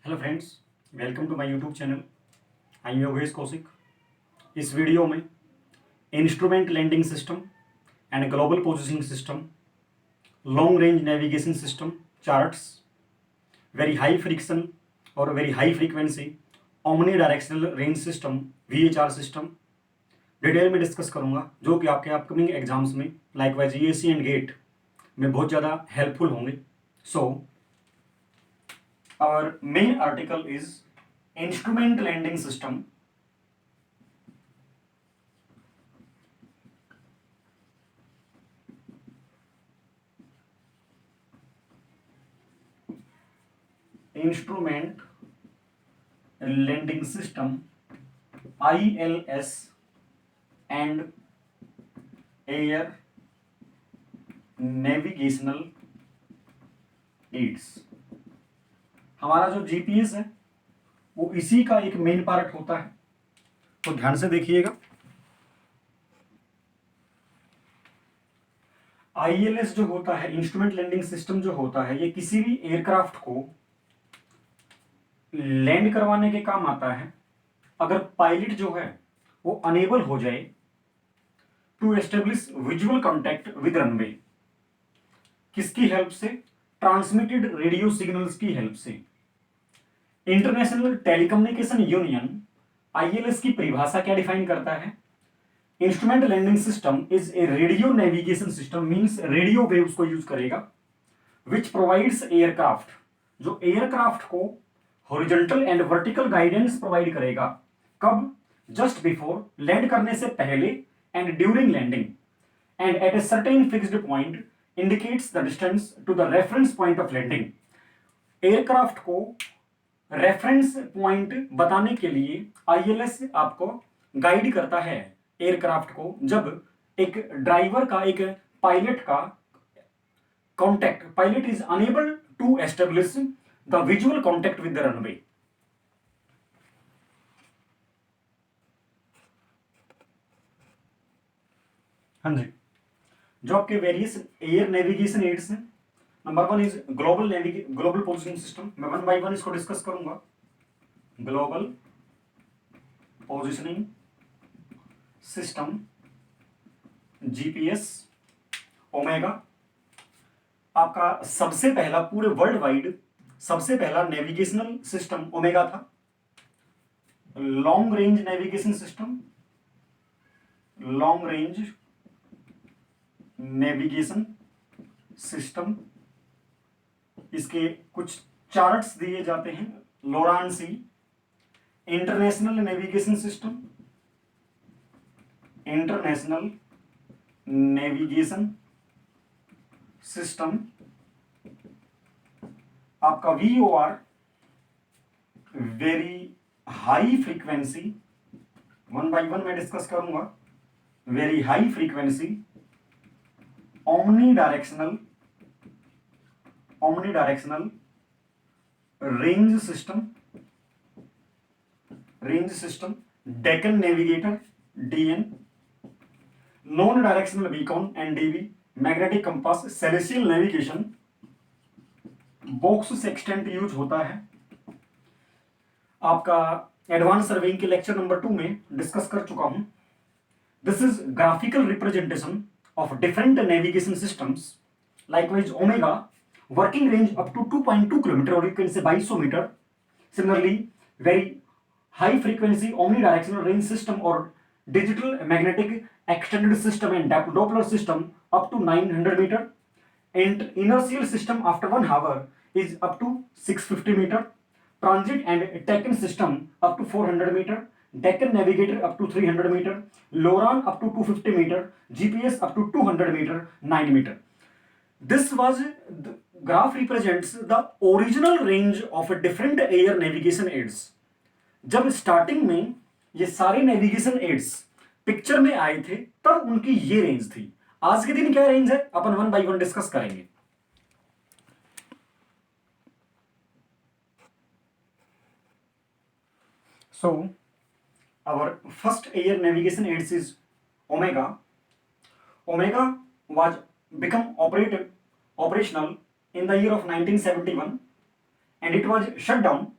Hello friends, welcome to my YouTube channel. I am Yogesh Kaushik. इस video में instrument landing system and global positioning system, long range navigation system, charts, very high friction और very high frequency omni directional range system VHR system detail में discuss करूंगा, जो कि आपके upcoming exams में likewise EAC and GATE में बहुत ज़्यादा हेल्पफुल होंगे। सो our main article is instrument landing system. Instrument landing system, ILS and air navigational aids। हमारा जो GPS है वो इसी का एक मेन पार्ट होता है, तो ध्यान से देखिएगा। ILS जो होता है, इंस्ट्रूमेंट लैंडिंग सिस्टम जो होता है, ये किसी भी एयरक्राफ्ट को लैंड करवाने के काम आता है अगर पायलट जो है वो अनेबल हो जाए to establish visual contact with runway. किसकी हेल्प से? ट्रांसमिटेड रेडियो सिग्नल्स की हेल्प से। इंटरनेशनल टेलीकम्युनिकेशन यूनियन ILS की परिभाषा क्या डिफाइन करता है? Instrument landing system is a radio navigation system, means radio waves को यूज करेगा, विच प्रोवाइड्स एयरक्राफ्ट, जो एयरक्राफ्ट को horizontal and vertical guidance provide करेगा। कब? जस्ट बिफोर, लैंड करने से पहले, and during landing, and at a certain fixed point indicates the distance to the reference point of landing. Aircraft को reference point बताने के लिए ILS आपको गाइड करता है एयरक्राफ्ट को, जब एक ड्राइवर का, एक पायलट का contact, pilot is enable to establish the visual contact with the runway. हाँ जी, जो आपके वेरियस एयर नेविगेशन एड्स हैं, number 1 is global positioning system. मैं 1 बाय 1 इसको डिस्कस करूंगा। Global positioning system, GPS, omega. आपका सबसे पहला पूरे वर्ल्ड वाइड सबसे पहला नेविगेशनल सिस्टम ओमेगा था। Long range navigation system, long range navigation system, इसके कुछ चार्ट्स दिए जाते हैं। लोरान-सी। International navigation system, international navigation system, आपका VOR, very high frequency. 1 by 1 मैं डिस्कस करूंगा। Very high frequency omni directional range system, Deccan navigator, DN, non directional beacon, NDB, magnetic compass, celestial navigation, box sextant use होता है। आपका advance surveying के lecture number 2 में discuss कर चुका हूं। This is graphical representation of different navigation systems. Likewise, omega working range up to 2.2 km, or you can say 200 meter. Similarly, very high frequency omnidirectional range system or digital magnetic extended system and Doppler system up to 900 meter, and inertial system after 1 hour is up to 650 meter. Transit and Tekken system up to 400 meter. Deccan Navigator up to 300 meter, Loran up to 250 meter, GPS up to 200 meter, 9 meter. This was the graph represents the original range of a different air navigation aids. जब starting में ये सारे navigation ads picture में आए थे तब उनकी ये रेंज थी। आज के दिन क्या रेंज है अपन 1 बाय 1 डिस्कस करेंगे। So our first air navigation aids is Omega. Omega was become operational in the year of 1971, and it was shut down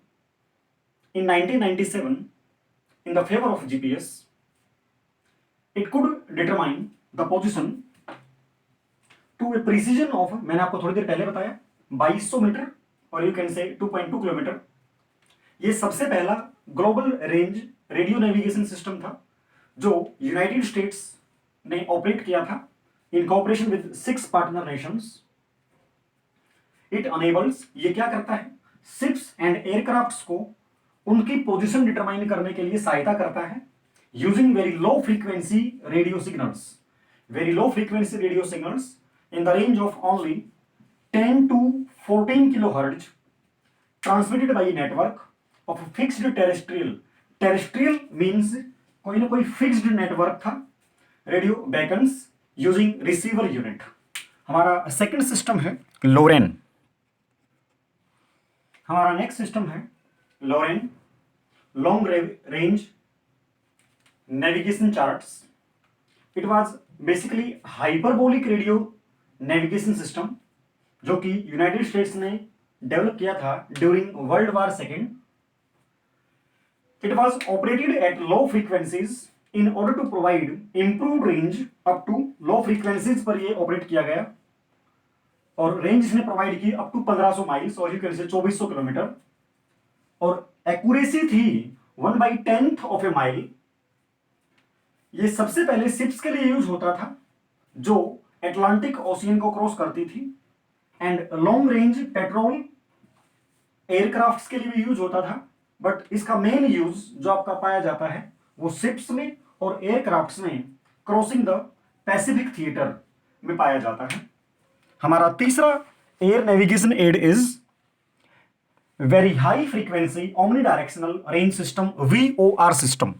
in 1997 in the favor of GPS. It could determine the position to a precision of, मैंने आपको थोड़ी देर पहले बताया, 2200 metre और you can से 2.2 kilometre. ये सबसे पहला global range radio navigation system था जो यूनाइटेड स्टेट्स ने ऑपरेट किया था in cooperation with 6 partner nations. It enables, ये क्या करता है, शिप्स एंड एयरक्राफ्ट्स को उनकी पोजीशन डिटरमाइन करने के लिए सहायता करता है using very low frequency radio signals. Very low frequency radio signals in the range of only 10 to 14 kilohertz transmitted by a network of fixed terrestrial. Terrestrial means कोई ना कोई फिक्स्ड नेटवर्क था radio beacons using receiver unit. हमारा second system है Loran. हमारा next system है Loran, long range navigation charts. It was basically hyperbolic radio navigation system जो कि यूनाइटेड स्टेट्स ने डेवलप किया था during World War second. It was operated at low frequencies in order to provide improved range up to low frequencies पर ये operate किया गया और रेंज इसने प्रोवाइड की अप टू 1500 माइल्स और यू कैन से 2400 किलोमीटर और एक्यूरेसी थी 1/10 ऑफ ए माइल। ये सबसे पहले शिप्स के लिए यूज होता था जो एटलांटिक ओशियन को क्रॉस करती थी and long range petrol aircrafts के लिए भी यूज होता था, बट इसका मेन यूज जो आपका पाया जाता है वो शिप्स में और एयरक्राफ्ट्स में क्रॉसिंग द पैसिफिक थिएटर में पाया जाता है। हमारा तीसरा air navigation aid is very high frequency omni directional range system, VOR system.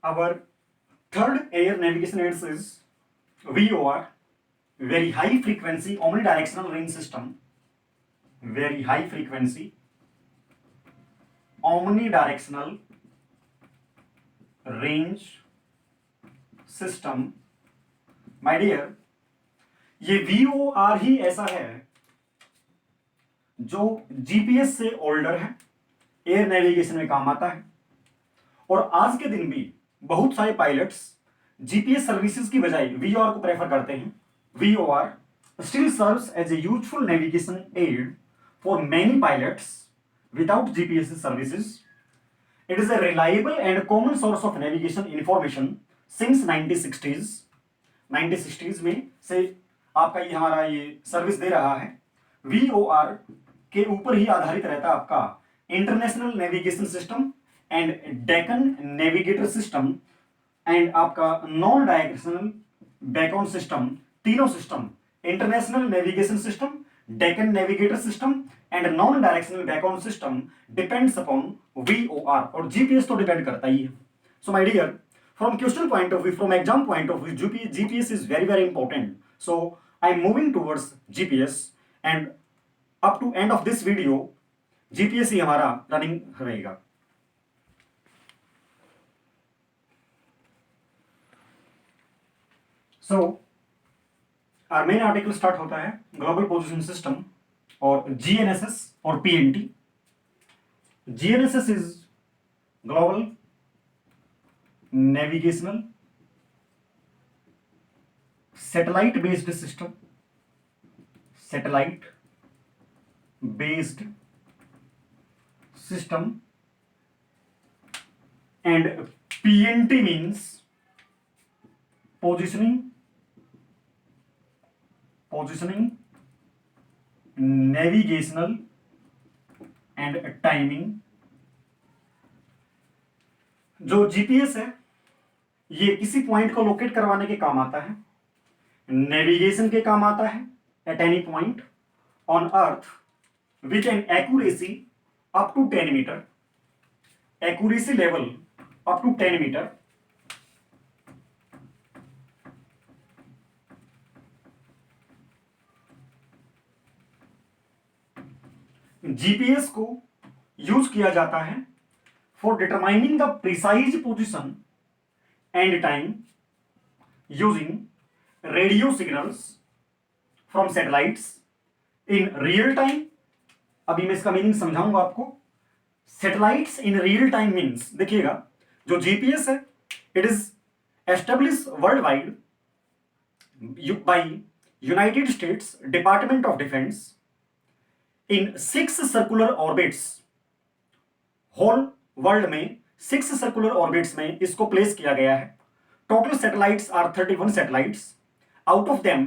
Our third air navigation aids is VOR, very high frequency omnidirectional range system. Very high frequency omnidirectional range system. My dear, ये VOR ही ऐसा है जो GPS से older है, air navigation में काम आता है और आज के दिन भी बहुत सारे पायलट्स जीपीएस सर्विसेज की बजाय वीओआर को प्रेफर करते हैं। VOR still serves as a useful navigation aid for many pilots without GPS services. It is a reliable and common source of navigation information since 1960s में से आपका ये हमारा ये सर्विस दे रहा है। वीओआर के ऊपर ही आधारित रहता है आपका international navigation system and Decca navigator system and आपका नॉन डायरेक्शनल बैकऑन सिस्टम। तीनों system international navigation system, Decca navigator system and non directional beacon system depends upon VOR और जीपीएस तो डिपेंड करता ही है। So my dear, from question point of view, from exam point of view, GPS is very very important. So I am moving towards GPS and up to end of this video GPS ही हमारा running रहेगा। So our main article start होता है global position system और GNSS और PNT। GNSS is global navigational satellite based system, satellite based system and PNT means positioning, navigational and timing। जो GPS है ये किसी पॉइंट को लोकेट करवाने के काम आता है, नेविगेशन के काम आता है at any point on earth with an accuracy up to 10 metre, accuracy level up to 10 metre. GPS को यूज किया जाता है for determining the precise position and time using radio signals from satellites in real time. अभी मैं इसका meaning समझाऊंगा आपको। Satellites in real time means, देखिएगा, जो जीपीएस है it is establish world wide by United States department of defence in 6 circular orbits. Whole world में 6 circular orbits में इसको प्लेस किया गया है। Total satellites are 31 satellites. Out of them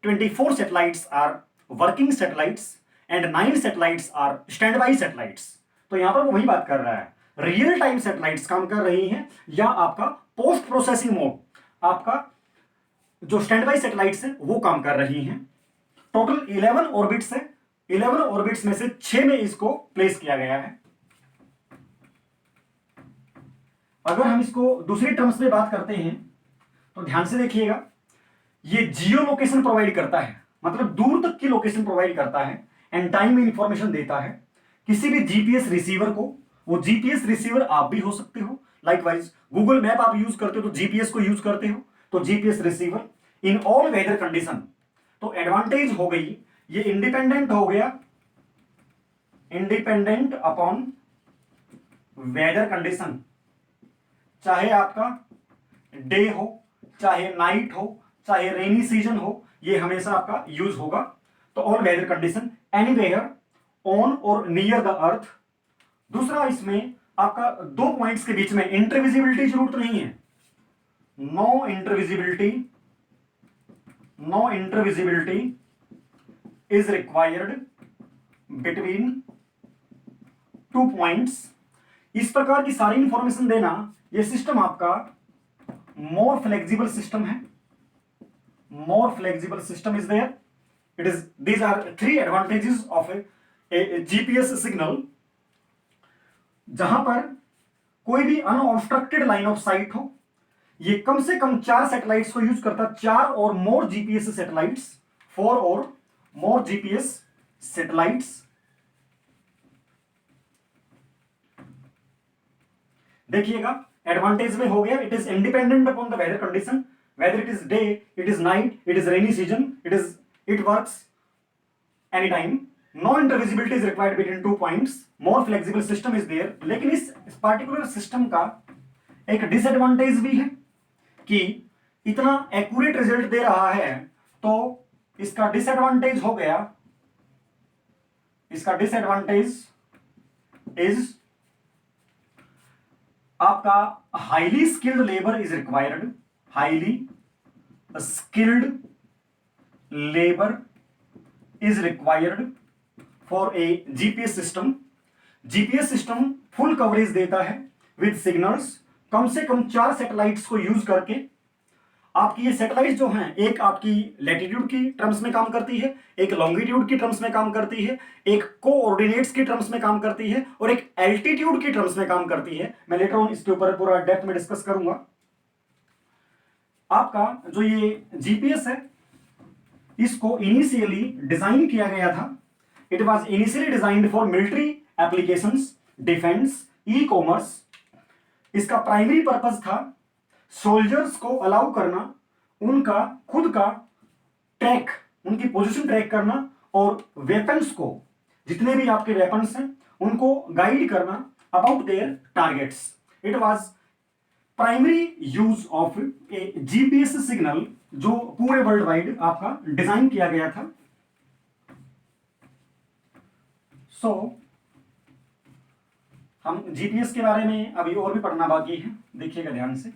24 satellites are working satellites and 9 satellites are stand by satellites. तो यहां पर वो वही बात कर रहा है, रियल टाइम सैटेलाइट्स काम कर रही हैं या आपका पोस्ट प्रोसेसिंग मोड, आपका जो स्टैंड बाई सैटेलाइट्स है वो काम कर रही हैं। टोटल 11 ऑर्बिट्स है। 11 ऑर्बिट्स में से 6 में इसको प्लेस किया गया है। अगर हम इसको दूसरी टर्म्स में बात करते हैं तो ध्यान से देखिएगा, ये जियो लोकेशन प्रोवाइड करता है, मतलब दूर तक की लोकेशन प्रोवाइड करता है एंड टाइम में इंफॉर्मेशन देता है किसी भी जीपीएस रिसीवर को। वो जीपीएस रिसीवर आप भी हो सकते हो, लाइकवाइज गूगल मैप आप यूज करते हो तो जीपीएस को यूज करते हो, तो GPS receiver in all weather condition. तो एडवांटेज हो गई, ये इंडिपेंडेंट हो गया, इंडिपेंडेंट अपॉन वेदर कंडीशन। चाहे आपका डे हो, चाहे नाइट हो, चाहे रेनी सीजन हो, ये हमेशा आपका यूज होगा। तो all weather condition, anywhere on और नियर द अर्थ। दूसरा, इसमें आपका 2 पॉइंट्स के बीच में इंटरविजिबिलिटी जरूरत नहीं है। No intervisibility, no intervisibility is required between 2 points. इस प्रकार की सारी इंफॉर्मेशन देना, ये सिस्टम आपका मोर फ्लेक्सिबल सिस्टम है। More flexible system is there. It is, these are 3 advantages of a GPS signal. जहां पर कोई भी अनऑब्स्ट्रक्टेड लाइन ऑफ साइट हो, ये कम से कम 4 सैटेलाइट्स को यूज करता, 4 और मोर जीपीएस सैटेलाइट्स, 4 और मोर जीपीएस सैटेलाइट्स। देखिएगा, एडवांटेज में हो गया, it is independent upon the weather condition, whether it is day, it is night, it is rainy season, it works any time. No intervisibility is required between 2 points, more flexible system is there. लेकिन इस particular system का एक disadvantage भी है कि इतना accurate result दे रहा है, तो इसका डिसएडवांटेज हो गया, इसका डिसएडवांटेज इज आपका highly skilled labour is required. Highly skilled labour is required for a GPS system. GPS system full coverage देता है विद सिग्नल्स। कम से कम 4 सैटेलाइट्स को यूज करके आपकी ये सैटेलाइट्स जो हैं, एक आपकी लैटिट्यूड की टर्म्स में काम करती है, एक लॉन्गिट्यूड की टर्म्स में काम करती है, एक कोऑर्डिनेट्स की टर्म्स में काम करती है और एक एल्टीट्यूड की टर्म्स में काम करती है। मैं लेटर ऑन इसके ऊपर पूरा डेप्थ में डिस्कस करूंगा। आपका जो ये जीपीएस है, इसको इनिशियली डिजाइन किया गया था, it was initially designed for military applications, defence, e commerce. इसका प्राइमरी पर्पस था सोल्जर्स को अलाउ करना, उनका खुद का ट्रैक, उनकी पोजीशन ट्रैक करना और वेपन्स को, जितने भी आपके वेपन्स हैं उनको गाइड करना about their targets. It was primary use of a GPS signal जो पूरे वर्ल्ड वाइड आपका डिजाइन किया गया था। सो हम जीपीएस के बारे में अभी और भी पढ़ना बाकी है, देखिएगा ध्यान से।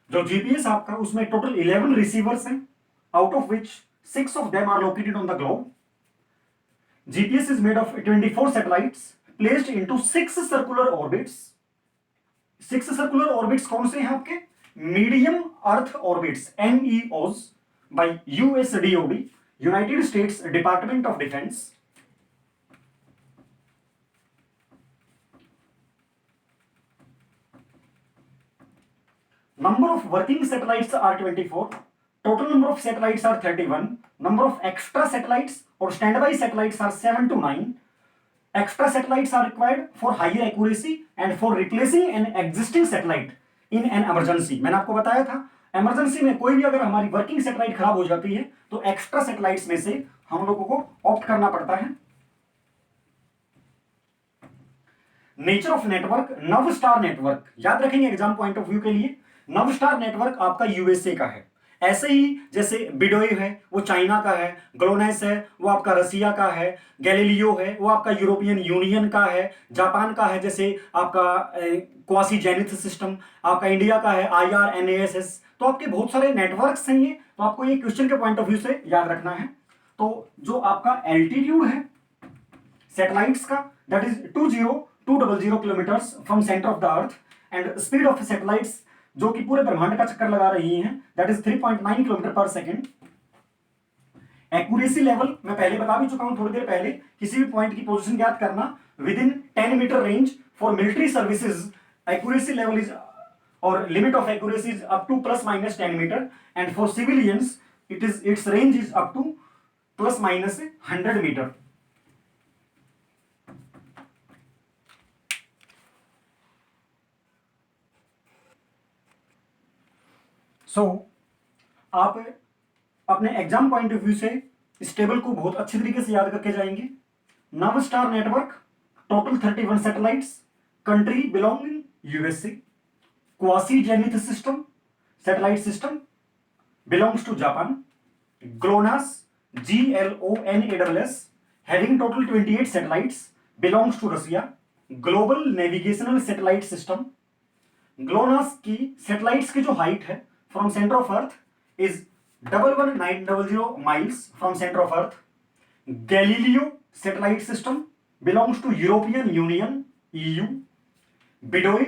जो जीपीएस आपका, उसमें टोटल 11 रिसीवर्स हैं, out of which 6 of them are located on the globe. GPS is made of 24 satellites placed into 6 circular orbits. 6 circular orbits कौन से हैं आपके? Medium earth orbits, MEOs, by USDOD, United States department of defence. Number of working satellites are 24. Total number of satellites are 31. Number of extra satellites or standby satellites are 7 to 9. Extra satellites are required for higher accuracy and for replacing an existing satellite in an emergency. मैंने आपको बताया था emergency में कोई भी अगर हमारी working satellite खराब हो जाती है तो एक्स्ट्रा सैटेलाइट्स में से हम लोगों को ऑप्ट करना पड़ता है। नेचर ऑफ नेटवर्क, नव स्टार नेटवर्क याद रखेंगे एग्जाम पॉइंट ऑफ व्यू के लिए। नव स्टार नेटवर्क आपका यूएसए का है, ऐसे ही जैसे बिडोई है वो चाइना का है, ग्लोनेस है वो आपका रसिया का है, गैलीलियो है वो आपका यूरोपियन यूनियन का है, जापान का है जैसे आपका क्वासी जेनिथ सिस्टम, आपका इंडिया का है IRNASS। तो आपके बहुत सारे नेटवर्क्स हैं ये, तो आपको ये क्वेश्चन के पॉइंट ऑफ व्यू से याद रखना है। तो जो आपका एल्टीट्यूड है सैटेलाइट्स का that is 20200 kilometres from centre of the earth, and speed of satellites जो कि पूरे ब्रह्मांड का चक्कर लगा रही हैं दैट इज 3.9 किलोमीटर पर सेकेंड। एक्यूरेसी लेवल मैं पहले बता भी चुका हूं थोड़ी देर पहले, किसी भी पॉइंट की पोजीशन ज्ञात करना within 10 metre range for military services accuracy level is और limit of accuracy is up to ±10 metre, and for civilians its range is up to ±100 metre. आप अपने एग्जाम पॉइंट ऑफ व्यू से इस table को बहुत अच्छे तरीके से याद करके जाएंगे। Navstar network, total 31 satellites, country belonging USA, quasi zenith system satellite system belongs to Japan, GLONASS GLONASS having total 28 satellites belongs to Russia, global navigational satellite system. GLONASS की सैटेलाइट्स की जो हाइट है from centre of earth is 11900 miles from center of earth. Galileo satellite system belongs to European Union EU. Bedoye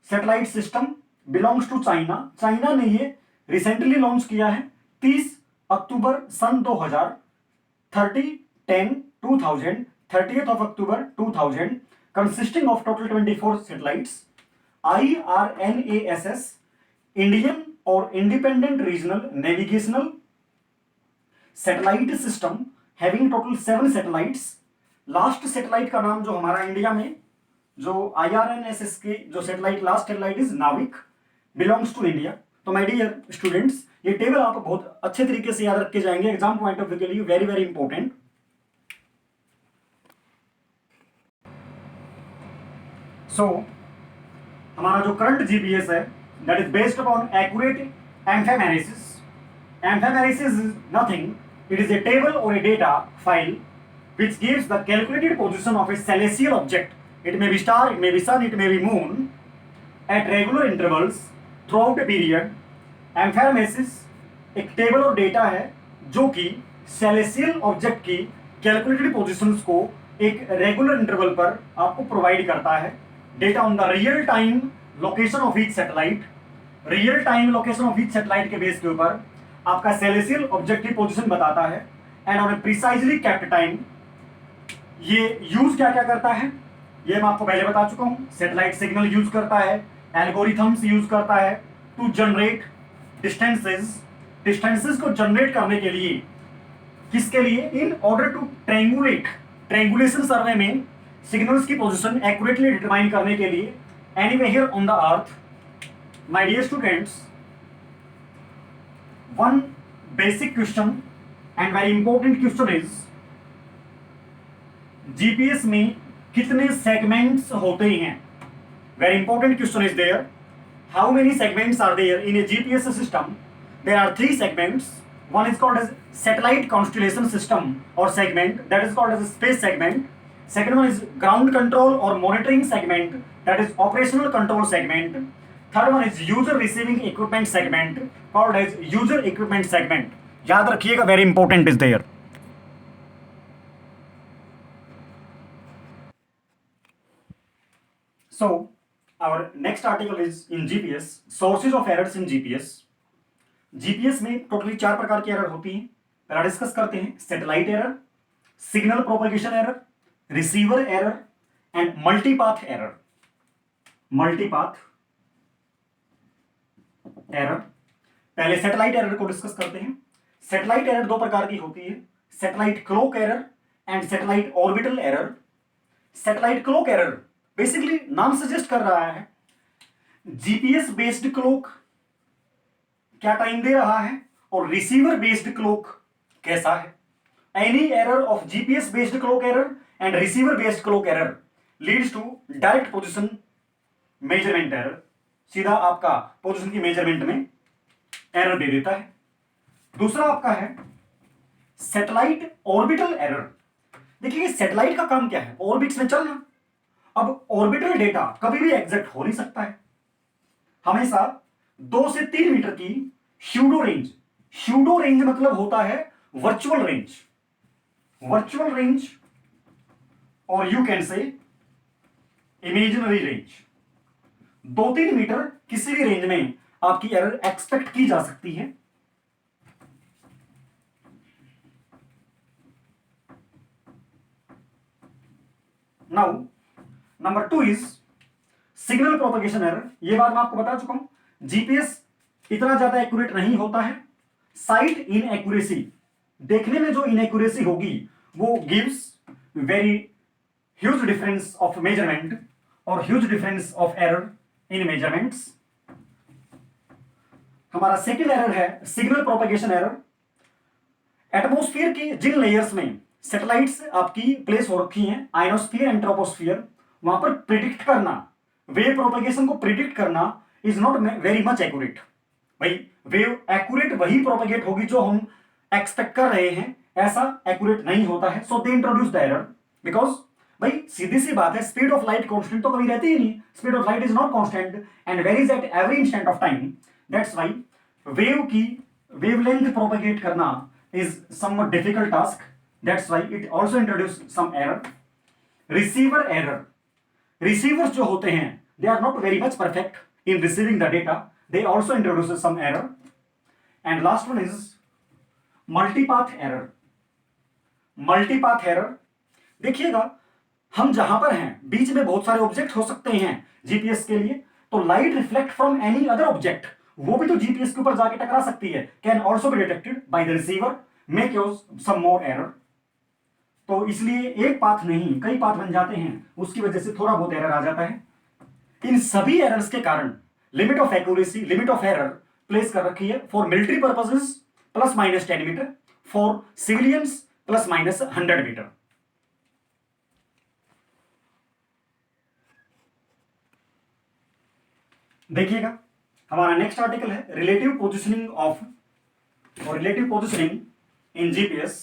satellite system belongs to China. China ने ये recently launch किया है 30 अक्टूबर सन 2000, 30 October 2000, consisting of total 24 satellites. IRNASS Indian और independent regional navigational satellite system having total 7 satellites. Last satellite का नाम जो हमारा India में जो IRNSS की जो सैटेलाइट लास्ट सैटेलाइट इज नाविक, बिलोंग्स टू इंडिया। तो माय डियर स्टूडेंट्स ये टेबल आप बहुत अच्छे तरीके से याद रख के जाएंगे एग्जाम पॉइंट ऑफ व्यू के लिए, वेरी वेरी इंपॉर्टेंट। हमारा जो करंट जीपीएस है that is based upon accurate ephemeris. Ephemeris is nothing, it is a table or a data file which gives the calculated position of a celestial object. It may be star, it may be sun, it may be moon at regular intervals throughout a period. Ephemeris एक table और data है जो कि celestial object की calculated positions को एक regular interval पर आपको प्रोवाइड करता है। Data on the real time location of each satellite, real time location of each satellite के बेस के ऊपर आपका सेलेसियल ऑब्जेक्ट की पोजीशन बताता है, and on A precisely kept time. ये यूज क्या क्या करता है ये मैं आपको पहले बता चुका हूं। सैटेलाइट सिग्नल यूज करता है, एल्गोरिथम्स यूज करता है टू जनरेट डिस्टेंसेस। डिस्टेंसेस को जनरेट करने के लिए किसके लिए, in order to triangulate, triangulation survey में सिग्नल्स की पोजीशन एक्यूरेटली डिटरमाइन करने के लिए। Anyway here on the earth my dear students, one basic question and very important question is GPS में कितने सेगमेंट्स होते हैं। Very important question is there, how many segments are there in a GPS system. There are 3 segments. One is called as satellite constellation system or segment, that is called as a space segment. Second one is ground control or monitoring segment, that is operational control segment. Third one is user receiving equipment segment, called as user equipment segment. याद रखिएगा, very important is there. So our next article is in GPS, sources of errors in GPS. GPS में totally 4 प्रकार की error होती हैं। पहला discuss करते हैं satellite error, signal propagation error, receiver error and multipath error. Multipath error, पहले satellite error को डिस्कस करते हैं। सैटेलाइट एरर 2 प्रकार की होती है, satellite clock error and satellite orbital error. Satellite clock error, basically नाम सजेस्ट कर रहा है जीपीएस बेस्ड क्लॉक क्या टाइम दे रहा है और रिसीवर बेस्ड क्लॉक कैसा है। Any error of GPS based clock error and receiver based clock error leads to direct position measurement error, सीधा आपका पोजीशन की मेजरमेंट में एरर दे देता है। दूसरा आपका है सैटेलाइट ऑर्बिटल एरर। देखिए सैटेलाइट का काम क्या है, ऑर्बिट्स में चलना। अब ऑर्बिटल डेटा कभी भी एग्जैक्ट हो नहीं सकता है, हमेशा 2 से 3 मीटर की स्यूडो रेंज, स्यूडो रेंज मतलब होता है वर्चुअल रेंज, वर्चुअल रेंज और you can say imaginary range, 2-3 metre किसी भी रेंज में आपकी एरर एक्सपेक्ट की जा सकती है। Now number 2 is signal propagation error. ये बात मैं आपको बता चुका हूं, जीपीएस इतना ज्यादा एक्यूरेट नहीं होता है। साइट इनएक्यूरेसी, देखने में जो इनएक्यूरेसी होगी वो gives very huge difference of measurement और huge difference of error in measurements. हमारा सेकेंड एरर है सिग्नल प्रोपगेशन एरर। एटमोस्फियर की जिन लेयर्स में सैटेलाइट्स आपकी प्लेस हो रखी हैं, आयनोस्फियर एंड ट्रोपोस्फियर, वहां पर प्रिडिक्ट करना, वेव प्रोपगेशन को प्रिडिक्ट करना is not very much accurate. भाई वेव एक्यूरेट वही प्रोपगेट होगी जो हम एक्सपेक्ट कर रहे हैं, ऐसा एक्यूरेट नहीं होता है। So they introduce the error because भाई सीधी सी बात है, स्पीड ऑफ लाइट कांस्टेंट तो कभी रहती ही नहीं, speed of light is not constant and varies at every instant of time. That's why wave की वेवलेंथ प्रोपगेट करना is somewhat difficult task. That's why it also introduced some error. Receiver error. Receivers जो होते हैं they are not very much perfect in receiving the data. They also introduces some error. And last one is multipath error. Multipath error. देखिएगा हम जहां पर हैं बीच में बहुत सारे ऑब्जेक्ट हो सकते हैं जीपीएस के लिए, तो light reflect from any other object वो भी तो जीपीएस के ऊपर जाके टकरा सकती है, can also be detected by the receiver, may cause some more error. तो इसलिए एक पाथ नहीं कई पाथ बन जाते हैं, उसकी वजह से थोड़ा बहुत एरर आ जाता है। इन सभी एरर्स के कारण limit of accuracy, limit of error place कर रखी है for military purposes ±10 metre, for civilians ±100 metre. देखिएगा हमारा नेक्स्ट आर्टिकल है रिलेटिव पोजिशनिंग ऑफ और relative positioning in GPS.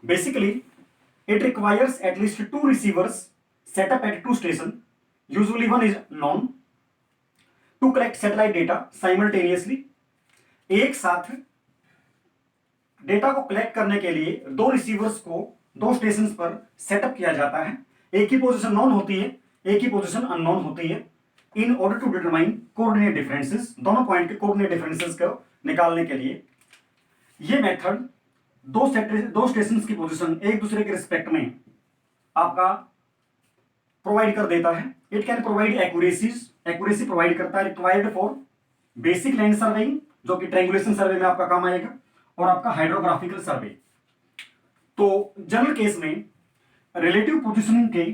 Basically it requires at least 2 receivers set up at 2 stations, usually one is known, to collect satellite data simultaneously। एक साथ data को collect करने के लिए 2 रिसीवर्स को 2 स्टेशंस पर सेटअप किया जाता है। एक ही पोजीशन नॉन होती है, एक ही पोजीशन अननोन होती है, in order to determine coordinate differences, दोनों पॉइंट के कोऑर्डिनेट डिफरेंसेस को निकालने के लिए ये मेथड दो स्टेशंस की पोजीशन एक दूसरे के रिस्पेक्ट में आपका प्रोवाइड कर देता है। It can provide accuracy provide करता है required for basic land surveying जो कि ट्रायंगुलेशन सर्वे में आपका काम आएगा, और आपका हाइड्रोग्राफिकल सर्वे। तो जनरल केस में रिलेटिव पोजीशनिंग के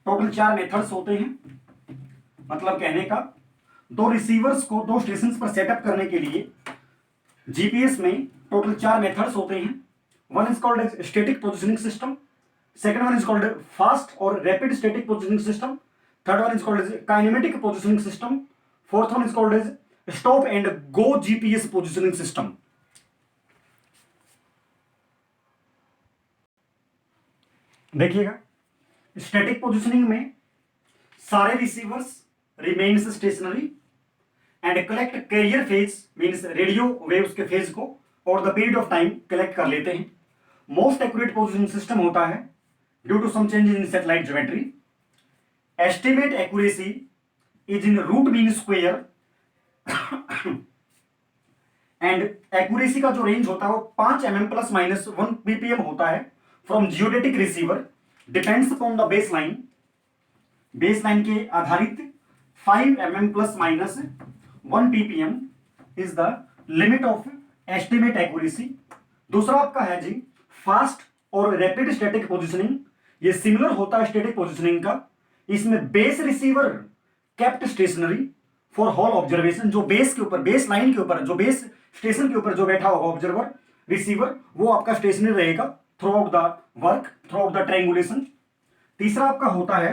टोटल 4 मेथड्स होते हैं, मतलब कहने का 2 रिसीवर्स को 2 स्टेशंस पर सेटअप करने के लिए जीपीएस में टोटल 4 मेथड्स होते हैं। One is called as static positioning system, second one is called fast or rapid static positioning system, third one is called as kinematic positioning system, fourth one is called as stop and go GPS positioning system। देखिएगा static positioning में सारे receivers remains stationary and collect carrier phase means radio waves के phase को और the period of time collect कर लेते हैं। Most accurate positioning system होता है due to some changes in satellite geometry। estimate accuracy is in root mean square and accuracy का जो रेंज होता है वो 5 mm ±1 ppm होता है from geodetic receiver, depends upon the baseline के आधारित 5 mm ±1 ppm is the limit of estimate accuracy। दूसरा आपका है जी फास्ट और रैपिड स्टैटिक पोजिशनिंग। ये सिमिलर होता है स्टैटिक पोजिशनिंग का। इसमें base receiver kept stationary for whole observation, जो बेस के ऊपर, बेस लाइन के ऊपर, जो बेस स्टेशन के ऊपर जो बैठा होगा ऑब्जर्वर रिसीवर, वो आपका स्टेशनरी रहेगा through out the work, through out the triangulation. तीसरा आपका होता है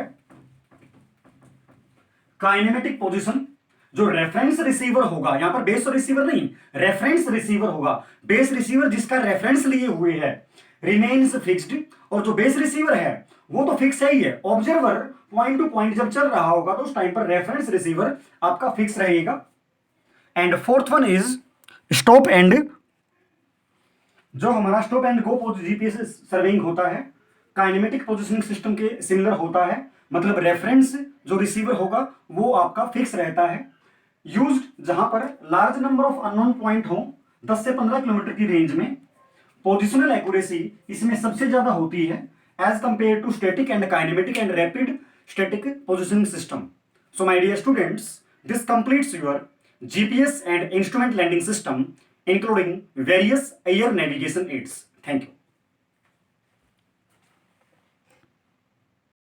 काइनेमेटिक पोजीशन, जो रेफरेंस रिसीवर होगा, यहां पर बेस रिसीवर नहीं, रेफरेंस रिसीवर होगा। बेस रिसीवर जिसका रेफरेंस लिए हुए है रिमेन्स फिक्स्ड, और जो बेस रिसीवर है वो तो फिक्स है ही है। ऑब्जर्वर पॉइंट टू पॉइंट जब चल रहा होगा तो उस टाइम पर रेफरेंस रिसीवर आपका फिक्स रहेगा। And fourth one is stop and, जो हमारा stop and go GPS surveying होता है काइनेमेटिक पोजिशनिंग सिस्टम के सिमिलर होता है, मतलब रेफरेंस जो रिसीवर होगा वो आपका फिक्स रहता है। यूज्ड जहां पर large number of unknown point हो, 10 से 15 किलोमीटर की रेंज में। पोजिशनल एक्यूरेसी इसमें सबसे ज्यादा होती है as compare to static and kinematic and rapid static positioning system. So my dear students, this completes your GPS and instrument landing system including various air navigation aids. Thank you.